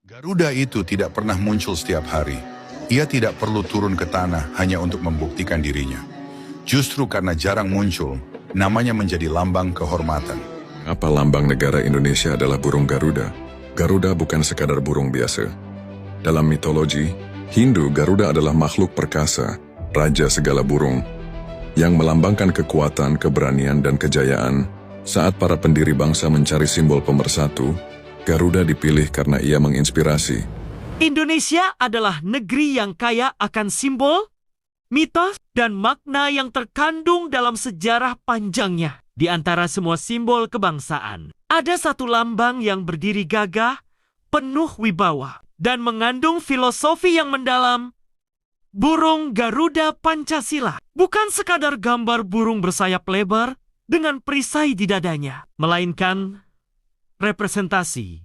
Garuda itu tidak pernah muncul setiap hari. Ia tidak perlu turun ke tanah hanya untuk membuktikan dirinya. Justru karena jarang muncul, namanya menjadi lambang kehormatan. Apa lambang negara Indonesia adalah burung Garuda? Garuda bukan sekadar burung biasa. Dalam mitologi Hindu, Garuda adalah makhluk perkasa, raja segala burung, yang melambangkan kekuatan, keberanian, dan kejayaan. Saat para pendiri bangsa mencari simbol pemersatu, Garuda dipilih karena ia menginspirasi. Indonesia adalah negeri yang kaya akan simbol, mitos, dan makna yang terkandung dalam sejarah panjangnya. Di antara semua simbol kebangsaan, ada satu lambang yang berdiri gagah, penuh wibawa, dan mengandung filosofi yang mendalam. Burung Garuda Pancasila bukan sekadar gambar burung bersayap lebar dengan perisai di dadanya, melainkan representasi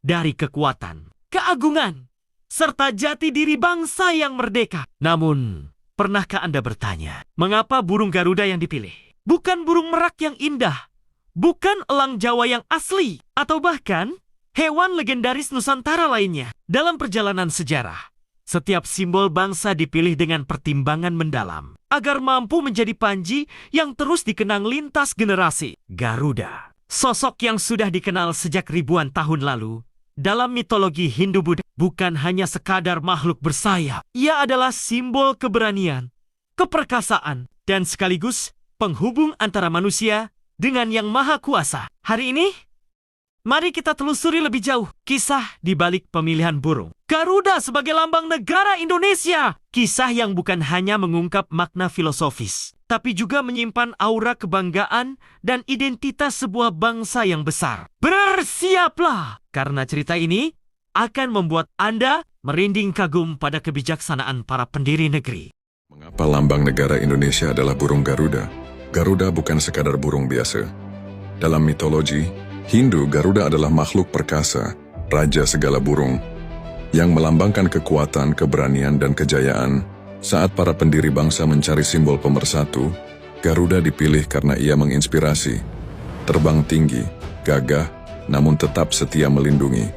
dari kekuatan, keagungan, serta jati diri bangsa yang merdeka. Namun, pernahkah Anda bertanya, mengapa burung Garuda yang dipilih? Bukan burung merak yang indah, bukan elang Jawa yang asli, atau bahkan hewan legendaris Nusantara lainnya. Dalam perjalanan sejarah, setiap simbol bangsa dipilih dengan pertimbangan mendalam, agar mampu menjadi panji yang terus dikenang lintas generasi. Garuda, sosok yang sudah dikenal sejak ribuan tahun lalu, dalam mitologi Hindu-Buddha bukan hanya sekadar makhluk bersayap. Ia adalah simbol keberanian, keperkasaan, dan sekaligus penghubung antara manusia dengan Yang Maha Kuasa. Hari ini, mari kita telusuri lebih jauh kisah di balik pemilihan burung Garuda sebagai lambang negara Indonesia. Kisah yang bukan hanya mengungkap makna filosofis, tapi juga menyimpan aura kebanggaan dan identitas sebuah bangsa yang besar. Bersiaplah, karena cerita ini akan membuat Anda merinding kagum pada kebijaksanaan para pendiri negeri. Mengapa lambang negara Indonesia adalah burung Garuda? Garuda bukan sekadar burung biasa. Dalam mitologi Hindu, Garuda adalah makhluk perkasa, raja segala burung, yang melambangkan kekuatan, keberanian, dan kejayaan. Saat para pendiri bangsa mencari simbol pemersatu, Garuda dipilih karena ia menginspirasi. Terbang tinggi, gagah, namun tetap setia melindungi.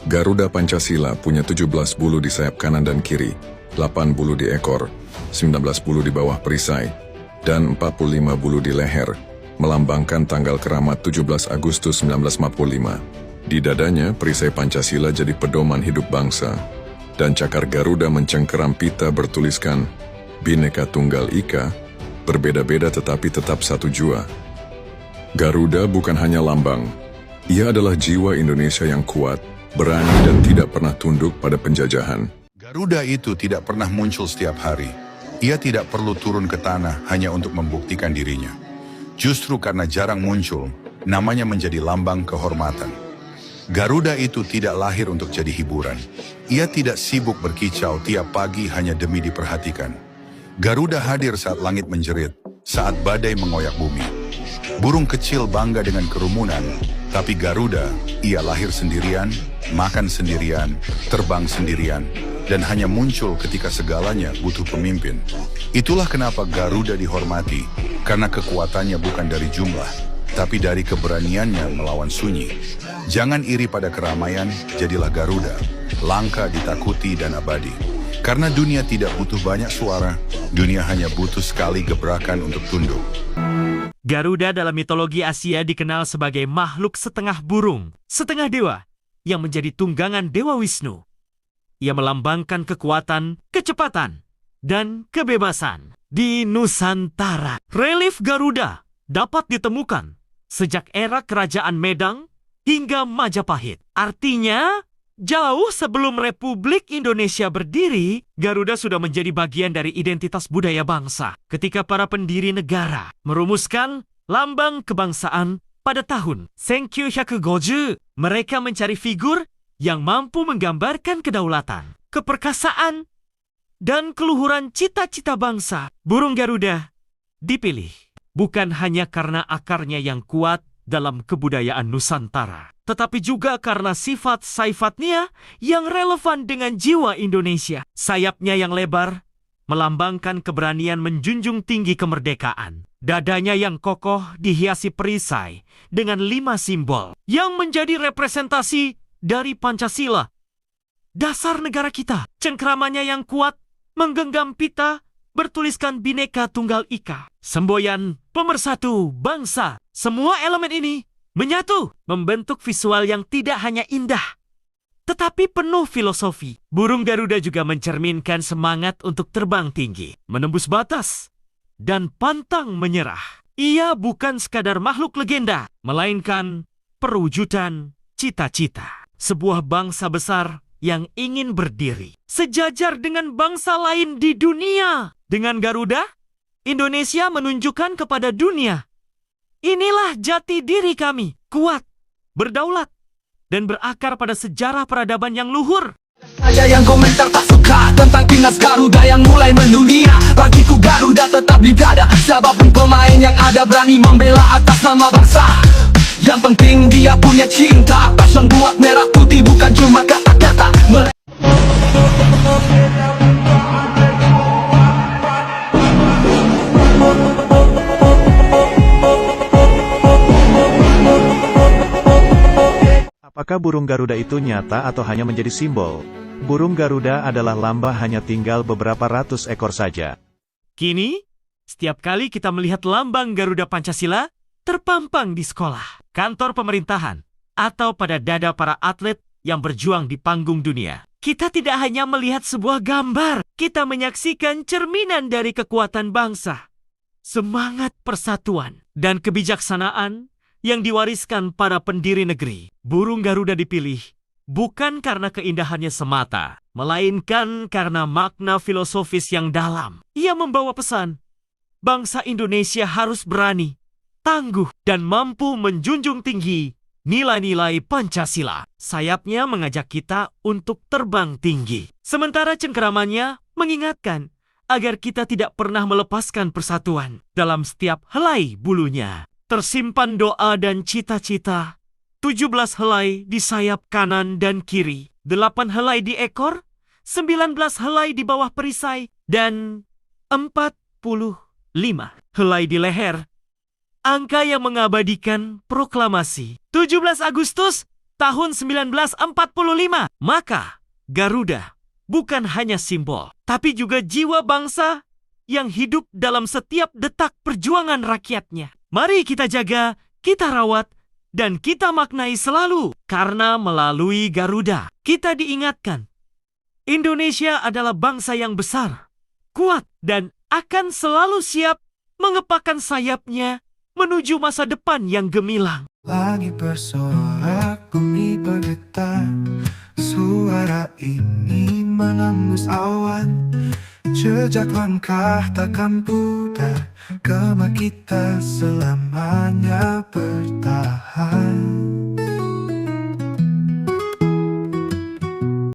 Garuda Pancasila punya 17 bulu di sayap kanan dan kiri, 8 bulu di ekor, 19 bulu di bawah perisai, dan 45 bulu di leher, melambangkan tanggal keramat 17 Agustus 1945. Di dadanya, perisai Pancasila jadi pedoman hidup bangsa, dan cakar Garuda mencengkeram pita bertuliskan Bhinneka Tunggal Ika, berbeda-beda tetapi tetap satu jua. Garuda bukan hanya lambang, ia adalah jiwa Indonesia yang kuat, berani, dan tidak pernah tunduk pada penjajahan. Garuda itu tidak pernah muncul setiap hari. Ia tidak perlu turun ke tanah hanya untuk membuktikan dirinya. Justru karena jarang muncul, namanya menjadi lambang kehormatan. Garuda itu tidak lahir untuk jadi hiburan. Ia tidak sibuk berkicau tiap pagi hanya demi diperhatikan. Garuda hadir saat langit menjerit, saat badai mengoyak bumi. Burung kecil bangga dengan kerumunan, tapi Garuda, ia lahir sendirian, makan sendirian, terbang sendirian, dan hanya muncul ketika segalanya butuh pemimpin. Itulah kenapa Garuda dihormati, karena kekuatannya bukan dari jumlah, tapi dari keberaniannya melawan sunyi. Jangan iri pada keramaian, jadilah Garuda, langka, ditakuti, dan abadi. Karena dunia tidak butuh banyak suara, dunia hanya butuh sekali gebrakan untuk tunduk. Garuda dalam mitologi Asia dikenal sebagai makhluk setengah burung, setengah dewa, yang menjadi tunggangan Dewa Wisnu. Ia melambangkan kekuatan, kecepatan, dan kebebasan. Di Nusantara, relief Garuda dapat ditemukan sejak era Kerajaan Medang hingga Majapahit. Artinya, jauh sebelum Republik Indonesia berdiri, Garuda sudah menjadi bagian dari identitas budaya bangsa. Ketika para pendiri negara merumuskan lambang kebangsaan pada tahun 1950, mereka mencari figur yang mampu menggambarkan kedaulatan, keperkasaan, dan keluhuran cita-cita bangsa. Burung Garuda dipilih bukan hanya karena akarnya yang kuat dalam kebudayaan Nusantara, tetapi juga karena sifat-sifatnya yang relevan dengan jiwa Indonesia. Sayapnya yang lebar melambangkan keberanian menjunjung tinggi kemerdekaan. Dadanya yang kokoh dihiasi perisai dengan 5 simbol yang menjadi representasi dari Pancasila. dasar negara kita. Cengkramannya yang kuat menggenggam pita bertuliskan Bhinneka Tunggal Ika, semboyan pemersatu bangsa. Semua elemen ini menyatu, membentuk visual yang tidak hanya indah, tetapi penuh filosofi. Burung Garuda juga mencerminkan semangat untuk terbang tinggi, menembus batas, dan pantang menyerah. Ia bukan sekadar makhluk legenda, melainkan perwujudan cita-cita. Sebuah bangsa besar yang ingin berdiri sejajar dengan bangsa lain di dunia. Dengan Garuda, Indonesia menunjukkan kepada dunia, inilah jati diri kami, kuat, berdaulat, dan berakar pada sejarah peradaban yang luhur. Saya yang komentar tak suka tentang timnas Garuda yang mulai mendunia. Bagiku Garuda tetap di dada, siapapun pemain yang ada berani membela atas nama bangsa. Yang penting dia punya cinta, passion buat merah putih bukan cuma kata-kata. Apakah burung Garuda itu nyata atau hanya menjadi simbol? Burung Garuda adalah lamba hanya tinggal beberapa ratus ekor saja. Kini, setiap kali kita melihat lambang Garuda Pancasila terpampang di sekolah, kantor pemerintahan, atau pada dada para atlet yang berjuang di panggung dunia, kita tidak hanya melihat sebuah gambar, kita menyaksikan cerminan dari kekuatan bangsa, semangat persatuan, dan kebijaksanaan yang diwariskan para pendiri negeri. Burung Garuda dipilih bukan karena keindahannya semata, melainkan karena makna filosofis yang dalam. Ia membawa pesan, bangsa Indonesia harus berani, tangguh, dan mampu menjunjung tinggi nilai-nilai Pancasila. Sayapnya mengajak kita untuk terbang tinggi, sementara cengkeramannya mengingatkan agar kita tidak pernah melepaskan persatuan. Dalam setiap helai bulunya tersimpan doa dan cita-cita. 17 helai di sayap kanan dan kiri, 8 helai di ekor, 19 helai di bawah perisai, dan 45 helai di leher. Angka yang mengabadikan proklamasi 17 Agustus tahun 1945. Maka Garuda bukan hanya simbol, tapi juga jiwa bangsa yang hidup dalam setiap detak perjuangan rakyatnya. Mari kita jaga, kita rawat, dan kita maknai selalu. Karena melalui Garuda, kita diingatkan, Indonesia adalah bangsa yang besar, kuat, dan akan selalu siap mengepakkan sayapnya menuju masa depan yang gemilang. Lagi bersorak, bumi bergetar, suara ini menembus awan. Jejak langkah takkan pudar, gema kita selamanya bertahan.